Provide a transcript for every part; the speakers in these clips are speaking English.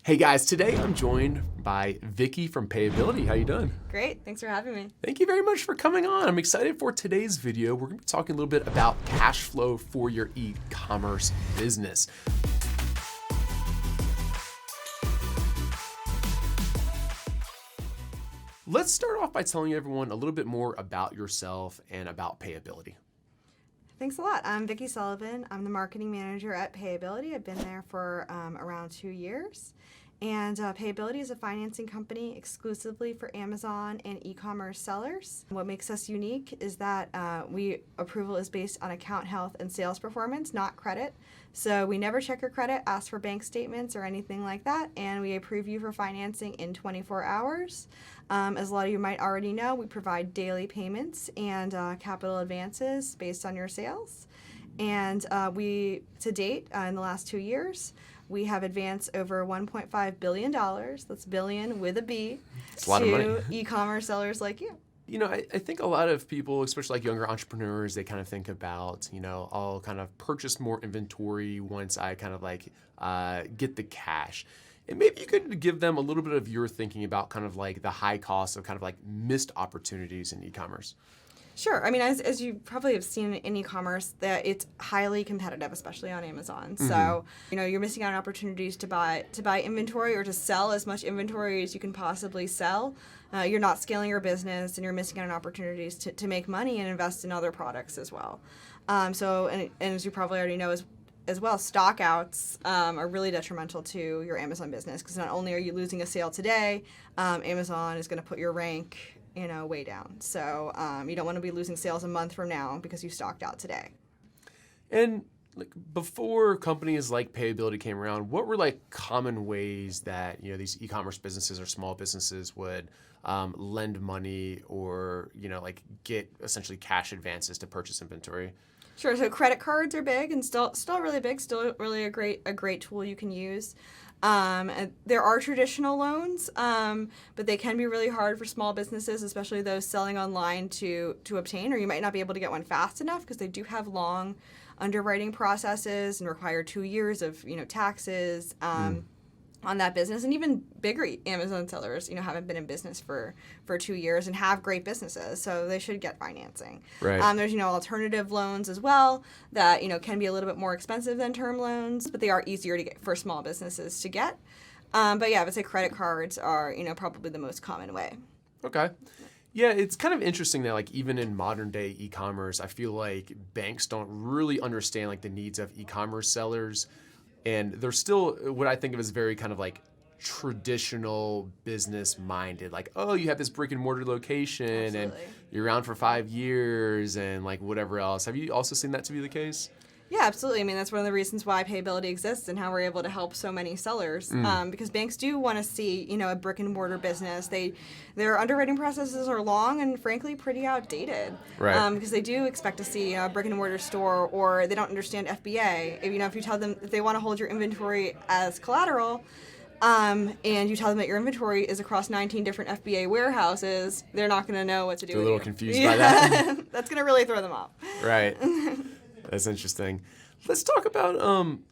Hey guys, today I'm joined by Vicki from Payability. How you doing? Great, thanks for having me. Thank you very much for coming on. I'm excited for today's video. We're going to be talking a little bit about cash flow for your e-commerce business. Let's start off by telling everyone a little bit more about yourself and about Payability. Thanks a lot. I'm Vicki Sullivan. I'm the marketing manager at Payability. I've been there for around 2 years. And Payability is a financing company exclusively for Amazon and e-commerce sellers. What makes us unique is that approval is based on account health and sales performance, not credit. So we never check your credit, ask for bank statements or anything like that, and we approve you for financing in 24 hours. As a lot of you might already know, we provide daily payments and capital advances based on your sales. And to date, in the last 2 years, we have advanced over $1.5 billion, that's billion with a B, to e-commerce sellers like you. You know, I think a lot of people, especially like younger entrepreneurs, they kind of think about, I'll kind of purchase more inventory once I kind of like get the cash. And maybe you could give them a little bit of your thinking about kind of like the high cost of kind of like missed opportunities in e-commerce. Sure. I mean, as you probably have seen in e-commerce, that it's highly competitive, especially on Amazon. Mm-hmm. So, you're missing out on opportunities to buy inventory or to sell as much inventory as you can possibly sell. You're not scaling your business, and you're missing out on opportunities to make money and invest in other products as well. And as you probably already know as well, stockouts are really detrimental to your Amazon business, because not only are you losing a sale today, Amazon is going to put your rank way down. So you don't want to be losing sales a month from now because you stocked out today. And like before companies like Payability came around, what were like common ways that these e-commerce businesses or small businesses would lend money or like get essentially cash advances to purchase inventory? Sure. So credit cards are big and still really big. Still really a great tool you can use. There are traditional loans, but they can be really hard for small businesses, especially those selling online, to obtain, or you might not be able to get one fast enough because they do have long underwriting processes and require 2 years of taxes on that business. And even bigger Amazon sellers haven't been in business for 2 years and have great businesses, so they should get financing. Right. There's alternative loans as well that can be a little bit more expensive than term loans, but they are easier to get for small businesses to get. But yeah, I would say credit cards are probably the most common way. Okay. Yeah, it's kind of interesting that like even in modern day e-commerce, I feel like banks don't really understand like the needs of e-commerce sellers. And they're still what I think of as very kind of like traditional business minded. Like, oh, you have this brick and mortar location. Absolutely. And you're around for 5 years and like whatever else. Have you also seen that to be the case? Yeah, absolutely. I mean, that's one of the reasons why Payability exists and how we're able to help so many sellers. Because banks do want to see, a brick and mortar business. Their underwriting processes are long and frankly pretty outdated. Right. Because they do expect to see a brick and mortar store, or they don't understand FBA. If you tell them if they want to hold your inventory as collateral, and you tell them that your inventory is across 19 different FBA warehouses, they're not going to know what to do. They're a little confused by that. That's going to really throw them off. Right. That's interesting. Let's talk about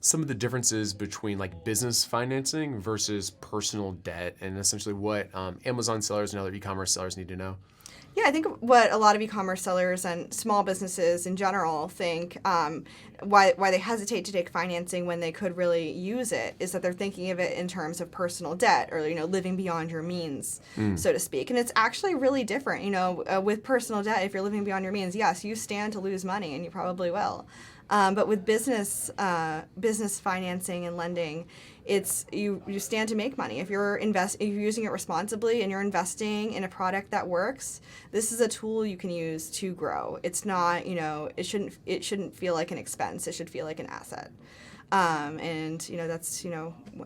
some of the differences between like business financing versus personal debt, and essentially what Amazon sellers and other e-commerce sellers need to know. Yeah, I think what a lot of e-commerce sellers and small businesses in general think why they hesitate to take financing when they could really use it is that they're thinking of it in terms of personal debt, or living beyond your means, so to speak. And it's actually really different. With personal debt, if you're living beyond your means, yes, you stand to lose money, and you probably will. But with business financing and lending, it's you stand to make money. If you're using it responsibly and you're investing in a product that works, this is a tool you can use to grow. It's not, it shouldn't feel like an expense. It should feel like an asset. And that's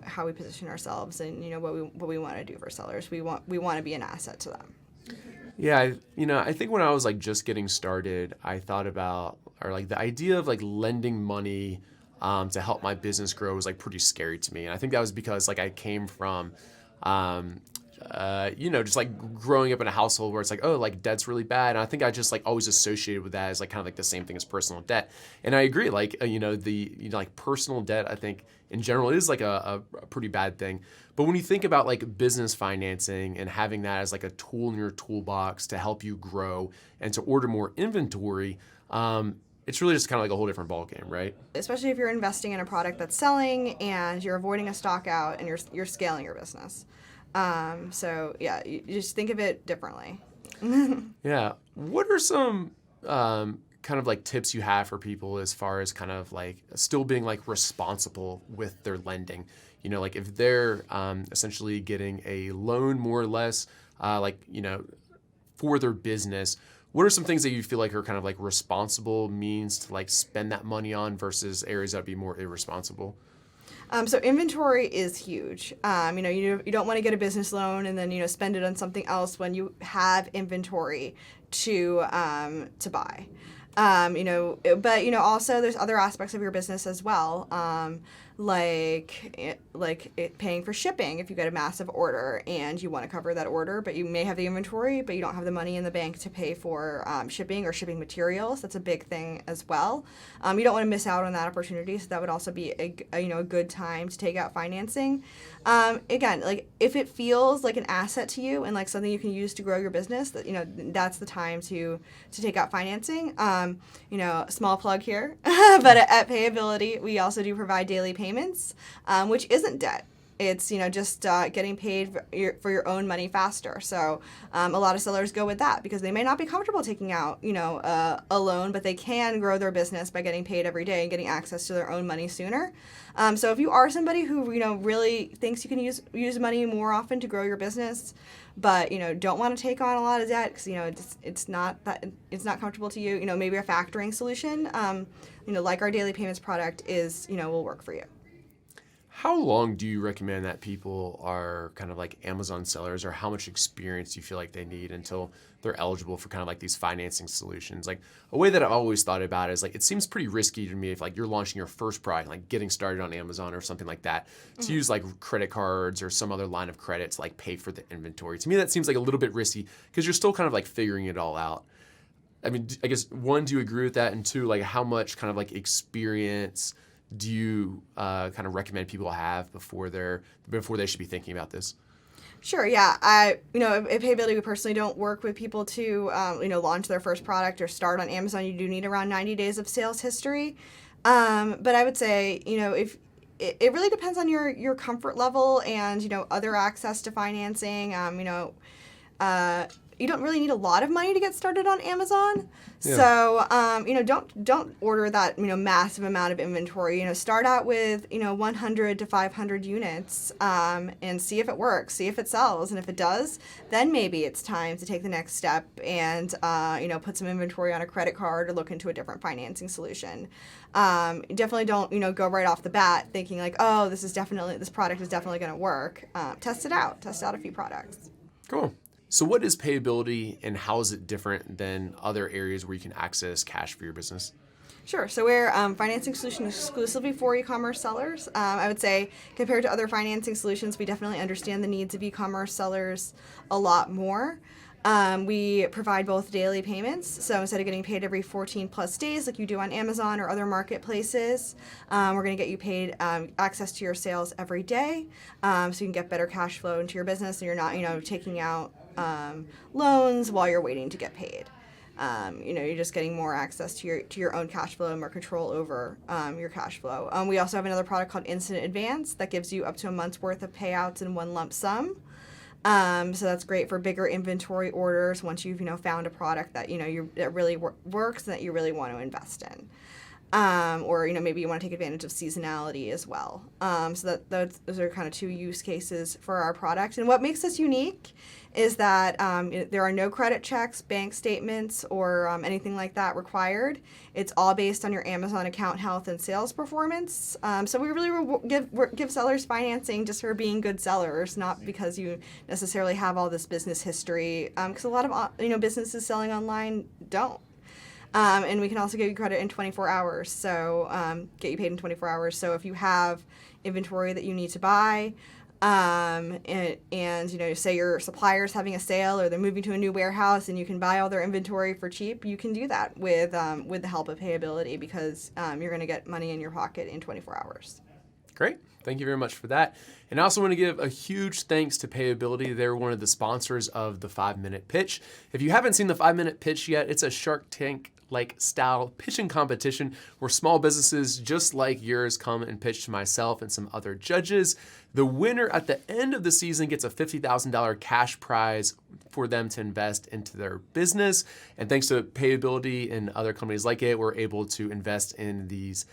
how we position ourselves, and what we want to do for sellers. We want to be an asset to them. Yeah, I think when I was like just getting started, I thought about, or like the idea of like lending money to help my business grow was like pretty scary to me. And I think that was because like I came from just like growing up in a household where it's like, oh, like debt's really bad. And I think I just like always associated with that as like kind of like the same thing as personal debt. And I agree, like, like personal debt, I think in general is like a pretty bad thing. But when you think about like business financing and having that as like a tool in your toolbox to help you grow and to order more inventory, it's really just kind of like a whole different ballgame, right? Especially if you're investing in a product that's selling and you're avoiding a stock out and you're scaling your business. So yeah, you just think of it differently. Yeah. What are some kind of like tips you have for people as far as kind of like still being like responsible with their lending? Like if they're essentially getting a loan more or less, for their business, what are some things that you feel like are kind of like responsible means to like spend that money on versus areas that would be more irresponsible? So inventory is huge. You don't want to get a business loan and then spend it on something else when you have inventory to buy. But also there's other aspects of your business as well, paying for shipping if you get a massive order and you want to cover that order, but you may have the inventory, but you don't have the money in the bank to pay for shipping or shipping materials. That's a big thing as well. You don't want to miss out on that opportunity, so that would also be a good time to take out financing. Again, like if it feels like an asset to you and like something you can use to grow your business, that's the time to take out financing. Small plug here, but at Payability, we also do provide daily payments, which isn't debt. It's just getting paid for your own money faster. So a lot of sellers go with that because they may not be comfortable taking out a loan, but they can grow their business by getting paid every day and getting access to their own money sooner. So if you are somebody who really thinks you can use money more often to grow your business, but don't want to take on a lot of debt because it's not comfortable to you, maybe a factoring solution, like our daily payments product will work for you. How long do you recommend that people are kind of like Amazon sellers, or how much experience do you feel like they need until they're eligible for kind of like these financing solutions? Like a way that I've always thought about it is like, it seems pretty risky to me if like you're launching your first product, like getting started on Amazon or something like that, to use like credit cards or some other line of credit to like pay for the inventory. To me, that seems like a little bit risky because you're still kind of like figuring it all out. I mean, I guess one, do you agree with that? And two, like how much kind of like experience do you kind of recommend people have before they should be thinking about this? Sure. Yeah. At Payability, we personally don't work with people to, launch their first product or start on Amazon. You do need around 90 days of sales history. But I would say, if it really depends on your comfort level and, other access to financing. You don't really need a lot of money to get started on Amazon. Yeah. So, don't order that, massive amount of inventory. Start out with, 100 to 500 units and see if it works, see if it sells. And if it does, then maybe it's time to take the next step and, put some inventory on a credit card or look into a different financing solution. Definitely don't, go right off the bat thinking like, oh, this product is definitely going to work. Test it out a few products. Cool. So what is Payability and how is it different than other areas where you can access cash for your business? Sure. So we're financing solution exclusively for e-commerce sellers. I would say compared to other financing solutions, we definitely understand the needs of e-commerce sellers a lot more. We provide both daily payments. So instead of getting paid every 14 plus days like you do on Amazon or other marketplaces, we're going to get you paid access to your sales every day, so you can get better cash flow into your business and you're not, taking out loans while you're waiting to get paid. You're just getting more access to your own cash flow and more control over your cash flow. We also have another product called Instant Advance that gives you up to a month's worth of payouts in one lump sum. So that's great for bigger inventory orders once you've found a product that that really works and that you really want to invest in. Or maybe you want to take advantage of seasonality as well. So those are kind of two use cases for our product. And what makes us unique is that there are no credit checks, bank statements, or anything like that required. It's all based on your Amazon account health and sales performance. So we really give sellers financing just for being good sellers, not because you necessarily have all this business history. Because a lot of businesses selling online don't. And we can also give you credit in 24 hours, so get you paid in 24 hours. So if you have inventory that you need to buy, And say your supplier's having a sale or they're moving to a new warehouse and you can buy all their inventory for cheap, you can do that with the help of Payability, because you're going to get money in your pocket in 24 hours. Great. Thank you very much for that. And I also want to give a huge thanks to Payability. They're one of the sponsors of the 5-Minute Pitch. If you haven't seen the 5-Minute Pitch yet, it's a Shark Tank-like style pitching competition where small businesses just like yours come and pitch to myself and some other judges. The winner at the end of the season gets a $50,000 cash prize for them to invest into their business. And thanks to Payability and other companies like it, we're able to invest in these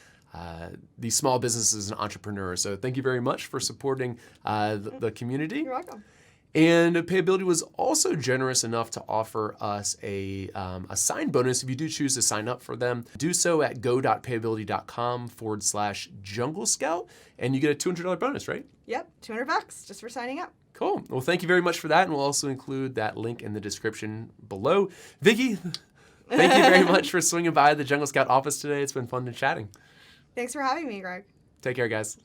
small businesses and entrepreneurs. So thank you very much for supporting the community. You're welcome. And Payability was also generous enough to offer us a sign bonus. If you do choose to sign up for them, do so at go.payability.com/Jungle Scout, and you get a $200 bonus, right? Yep, $200 just for signing up. Cool. Well, thank you very much for that, and we'll also include that link in the description below. Vicki, thank you very much for swinging by the Jungle Scout office today. It's been fun chatting. Thanks for having me, Greg. Take care, guys.